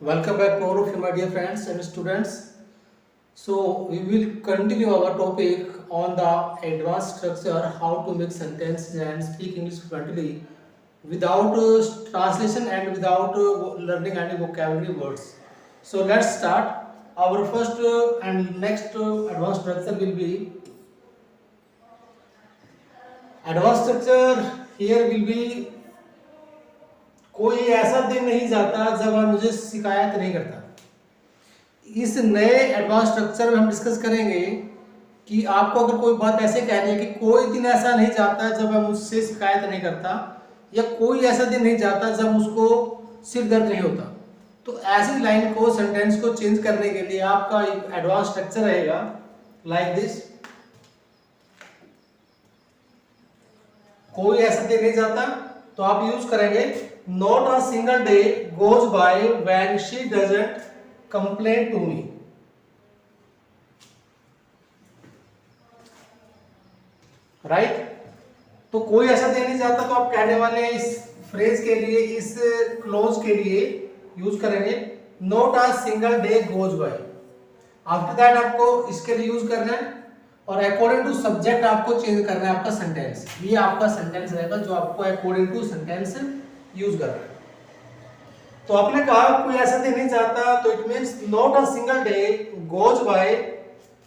Welcome back to all of you, my dear friends and students. So we will continue our topic on the advanced structure, how to make sentences and speak English fluently without translation and without learning any vocabulary words. So let's start. Our first and next advanced structure will be advanced structure. Here will be कोई ऐसा दिन नहीं जाता जब वह मुझे शिकायत नहीं करता। इस नए एडवांस स्ट्रक्चर में हम डिस्कस करेंगे कि आपको अगर कोई बात ऐसे कहनी है कि कोई दिन ऐसा नहीं जाता जब वह मुझसे शिकायत नहीं करता, या कोई ऐसा दिन नहीं जाता जब उसको सिर दर्द नहीं होता, तो ऐसी लाइन को, सेंटेंस को चेंज करने के लिए आपका एक एडवांस स्ट्रक्चर रहेगा लाइक दिस। कोई ऐसा दिन नहीं जाता तो आप यूज करेंगे not a single day goes by when she doesn't complain to me. Right, तो कोई ऐसा दिन नहीं जाता तो आप कहने वाले हैं इस फ्रेज के लिए, इस क्लोज के लिए यूज करेंगे not a single day goes bye. After that आपको इसके लिए यूज करना है और अकॉर्डिंग टू सब्जेक्ट आपको चेंज करना है आपका सेंटेंस। ये आपका सेंटेंस रहेगा जो आपको अकॉर्डिंग टू सेंटेंस यूज करना है। तो आपने कहा कोई ऐसा दिन नहीं जाता, तो it means not a single day goes by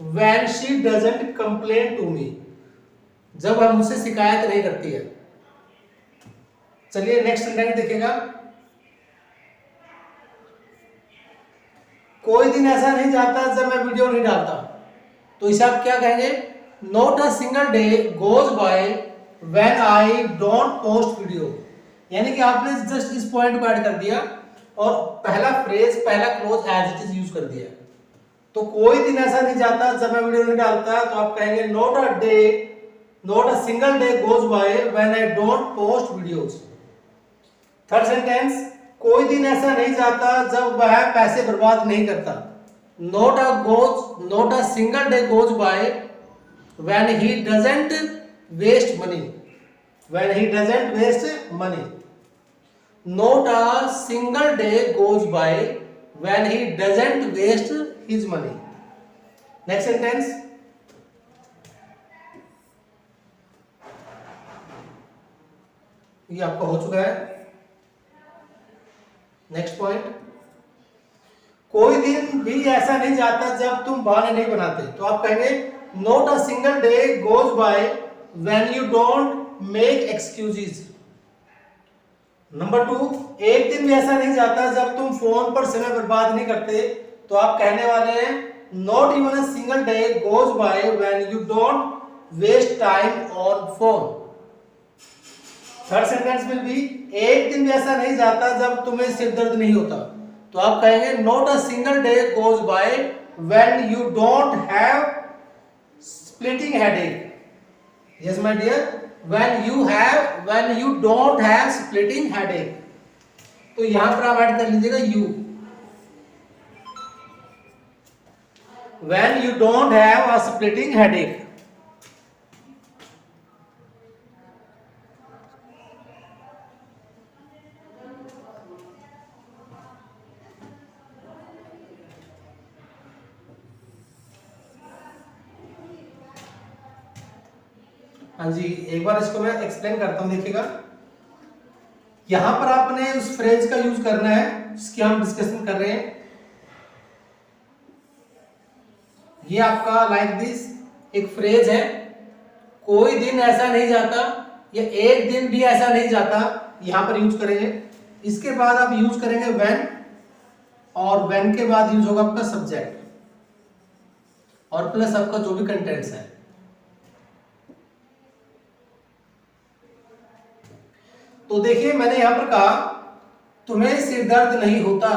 when she doesn't complain to me, जब वह मुझसे शिकायत नहीं करती है। चलिए नेक्स्ट सेंटेंस देखिएगा। कोई दिन ऐसा नहीं जाता जब मैं वीडियो नहीं डालता, तो इसे आप क्या कहेंगे not a single day goes by when I don't post video. यानी कि आपने जस्ट इस पॉइंट को ऐड कर दिया और पहला फ्रेज, पहला clause as it is use कर दिया। तो कोई दिन ऐसा नहीं जाता जब मैं वीडियो नहीं डालता, तो आप कहेंगे not a single day goes by when I don't post videos. Third sentence, कोई दिन ऐसा नहीं जाता जब वह पैसे बर्बाद नहीं करता। Not a single day goes by when he doesn't waste money. When he doesn't waste money. Not a single day goes by when he doesn't waste his money. Next sentence. ये आपका हो चुका है। नेक्स्ट पॉइंट, कोई दिन भी ऐसा नहीं जाता जब तुम बहाने नहीं बनाते, तो आप कहेंगे not a single day goes by when you don't make excuses. Number 2, एक दिन भी ऐसा नहीं जाता जब तुम फोन पर समय बर्बाद नहीं करते, तो आप कहने वाले हैं not even a single day goes by when you don't waste time on phone. Third sentence will be, एक दिन भी ऐसा नहीं जाता जब तुम्हें सिर दर्द नहीं होता, तो आप कहेंगे not a single day goes by when you don't have splitting headache. Yes my dear, when you don't have splitting headache। तो यहां पर आप ऐड कर लीजिएगा you। when you don't have a splitting headache। हाँ जी, एक बार इसको मैं एक्सप्लेन करता हूं, देखिएगा। यहां पर आपने उस फ्रेज का यूज करना है जिसकी हम डिस्कशन कर रहे हैं। ये आपका लाइक दिस एक फ्रेज है, कोई दिन ऐसा नहीं जाता या एक दिन भी ऐसा नहीं जाता, यहां पर यूज करेंगे। इसके बाद आप यूज करेंगे व्हेन, और व्हेन के बाद यूज होगा आपका सब्जेक्ट और प्लस आपका जो भी कंटेंट्स है। तो देखिए मैंने यहां पर कहा तुम्हें सिर दर्द नहीं होता,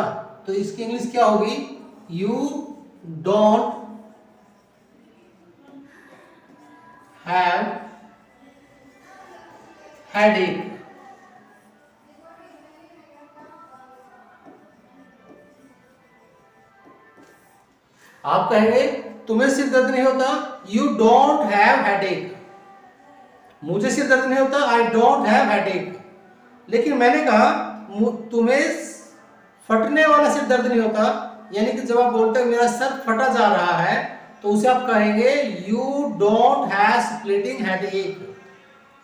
तो इसकी इंग्लिश क्या होगी यू डोंट हैव हेडेक। आप कहेंगे तुम्हें सिर दर्द नहीं होता, यू डोंट हैव हेडेक। मुझे सिर दर्द नहीं होता, आई डोंट हैव हेडेक। लेकिन मैंने कहा तुम्हें फटने वाला सिर दर्द नहीं होता, यानी कि जब आप बोलते हैं मेरा सर फटा जा रहा है तो उसे आप कहेंगे you don't have splitting headache,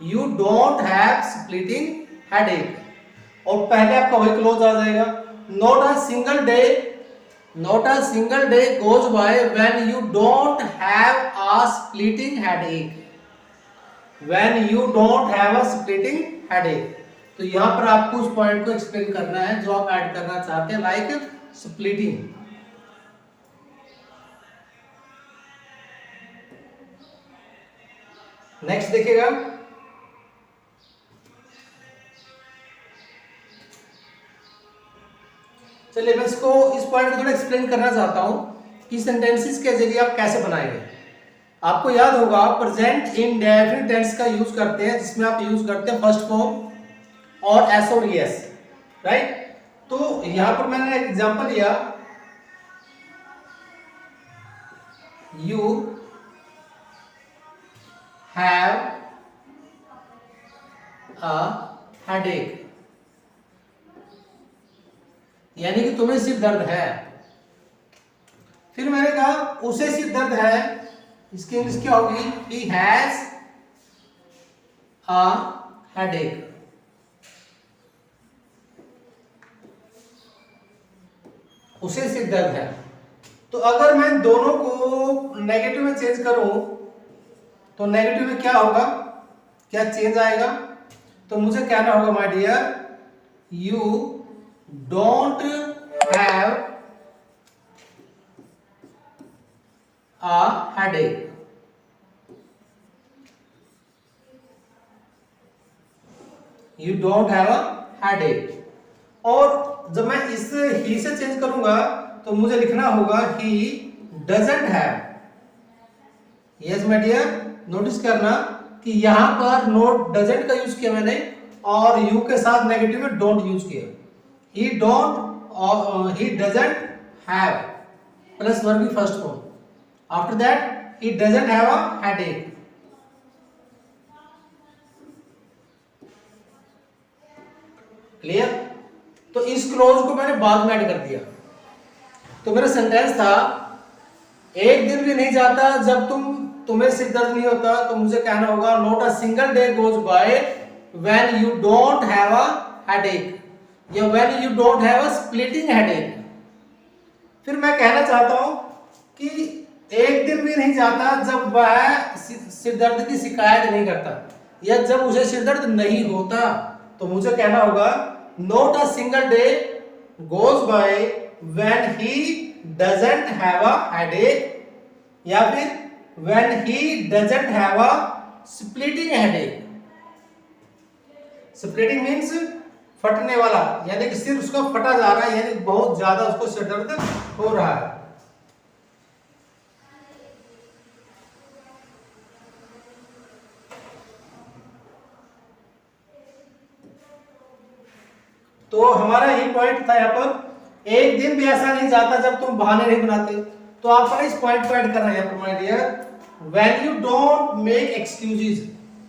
you don't have splitting headache. और पहले आपका वही क्लोज आ जाएगा, not a single day, not a single day goes by when you don't have a splitting headache, when you don't have a splitting headache. तो यहां पर आपको उस पॉइंट को एक्सप्लेन करना है जो आप ऐड करना चाहते हैं, लाइक स्प्लिटिंग। नेक्स्ट देखिएगा, चलिए मैं इसको इस पॉइंट को थोड़ा एक्सप्लेन करना चाहता हूं कि सेंटेंसेस के जरिए आप कैसे बनाएंगे। आपको याद होगा प्रेजेंट इंडेफिनिट टेंस का यूज करते हैं, जिसमें आप यूज करते हैं फर्स्ट फॉर्म और एस और एस, राइट। तो यहां पर मैंने एक एग्जांपल लिया, यू हैव अ हेडेक, यानी कि तुम्हें सिर दर्द है। फिर मैंने कहा उसे सिर दर्द है, इसकी इंग्लिश क्या होगी, ही हैज अ हेडेक। उसे सिर दर्द है। तो अगर मैं दोनों को नेगेटिव में चेंज करूं तो नेगेटिव में क्या होगा, क्या चेंज आएगा, तो मुझे कहना होगा my dear you don't have a headache. You don't have a headache. और जब मैं इस ही से चेंज करूंगा तो मुझे लिखना होगा he doesn't have. Yes my dear, notice करना कि यहां पर नोट डजंट का यूज किया मैंने और यू के साथ नेगेटिव में डोंट यूज किया। ही डोंट और he doesn't have plus verb की first form, after that he doesn't have a headache. Clear. तो इस क्लोज को मैंने बाद में ऐड कर दिया। तो मेरा सेंटेंस था एक दिन भी नहीं जाता जब तुम्हें सिर दर्द नहीं होता, तो मुझे कहना होगा not a single day goes by when you don't have a headache, या when you don't have a splitting headache. फिर मैं कहना चाहता हूं कि एक दिन भी नहीं जाता जब वह सिर दर्द की शिकायत नहीं करता, या जब उसे सिर दर्द नहीं होता, तो मुझे कहना होगा not a single day goes by when he doesn't have a headache, या फिर when he doesn't have a splitting headache. Splitting means फटने वाला, यानी कि सिर उसका फटा जा रहा है, यानी बहुत ज्यादा उसको सिर दर्द हो रहा है। तो हमारा यही पॉइंट था यहाँ पर, एक दिन भी ऐसा नहीं जाता जब तुम बहाने नहीं बनाते। तो आपको इस पॉइंट को ऐड करना है यहाँ पर my dear, when you don't make excuses.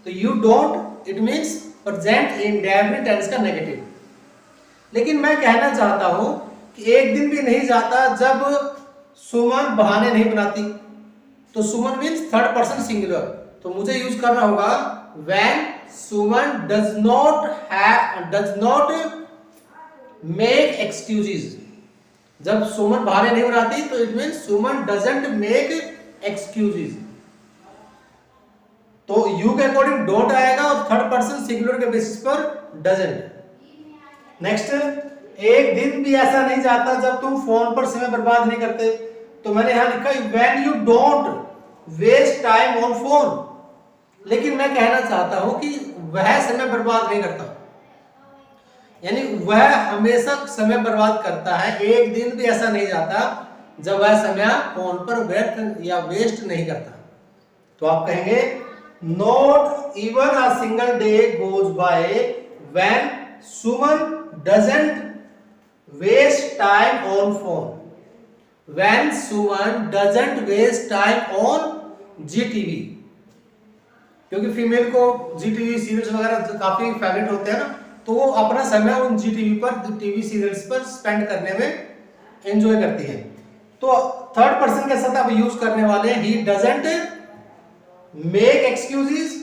तो you don't it means present indefinite tense का नेगेटिव। लेकिन मैं कहना चाहता हूं कि एक दिन भी नहीं जाता जब सुमन बहाने नहीं बनाती। तो सुमन मींस थर्ड पर्सन सिंगुलर, तो मुझे यूज करना होगा when Suman does not make excuses. जब सुमन बहाने नहीं बनाती तो it means Suman doesn't make excuses. तो यू के अकॉर्डिंग डोंट आएगा और थर्ड पर्सन सिंगुलर के बेसिस पर डजंट। नेक्स्ट, एक दिन भी ऐसा नहीं जाता जब तुम फोन पर समय बर्बाद नहीं करते। तो मैंने यहां लिखा when you don't waste time on phone. लेकिन मैं कहना चाहता हूं कि वह समय बर्बाद नहीं करता, यानी वह हमेशा समय बर्बाद करता है। एक दिन भी ऐसा नहीं जाता जब वह समय फोन पर व्यर्थ या वेस्ट नहीं करता। तो आप कहेंगे not even a single day goes by when Suman doesn't waste time on phone, when Suman doesn't waste time on Zee TV. क्योंकि फीमेल को जीटीवी सीरियल्स वगैरह काफी फेवरेट होते हैं ना, तो वो अपना समय उन जी टीवी पर, टीवी सीरियल्स पर स्पेंड करने में एंजॉय करती है। तो थर्ड पर्सन के साथ आप यूज करने वाले हैं ही डजंट मेक एक्सक्यूजेस,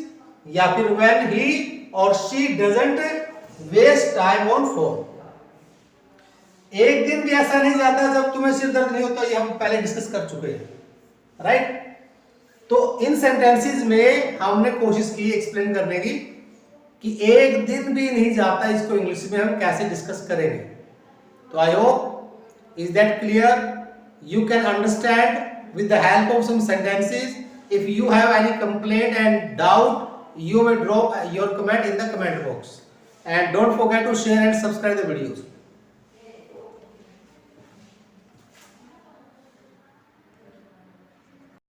या फिर व्हेन ही और she doesn't waste time on phone. एक दिन भी ऐसा नहीं जाता जब तुम्हें सिर दर्द नहीं होता, ये हम पहले डिस्कस कर चुके हैं, राइट। तो इन सेंटेंसेस में हमने कोशिश की एक्सप्लेन करने की कि एक दिन भी नहीं जाता, इसको इंग्लिश में हम कैसे डिस्कस करेंगे। तो I hope is that clear, you can understand with the help of some sentences. If you have any complaint and doubt, you may drop your comment in the comment box, and don't forget to share and subscribe the videos.